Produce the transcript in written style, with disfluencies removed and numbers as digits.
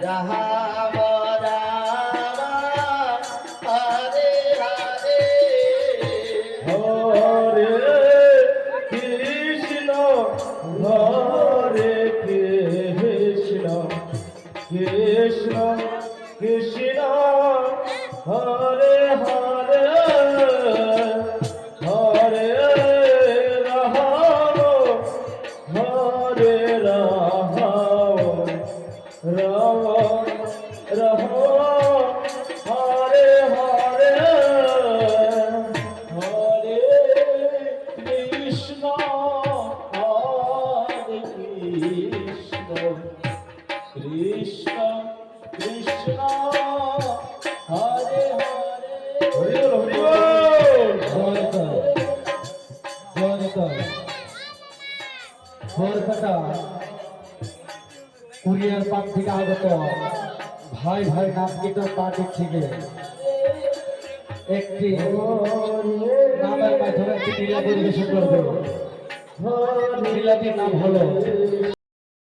রাম রাম হরে হরে হরে কৃষ্ণ হরে কৃষ্ণ কৃষ্ণ কৃষ্ণ হরে হরে হরে রাম হরে রাম রাম রাম হরে হরে হরে কৃষ্ণ হরে কৃষ্ণ কৃষ্ণ কৃষ্ণ হরে হরে হরি বল courier পাক থেকে আগত ভাই ভাই নাম কীর্তন পার্টি থেকে একটি নামের মাধ্যমে একটি লীলা পরিবেশন করবে। লীলাটির নাম হলো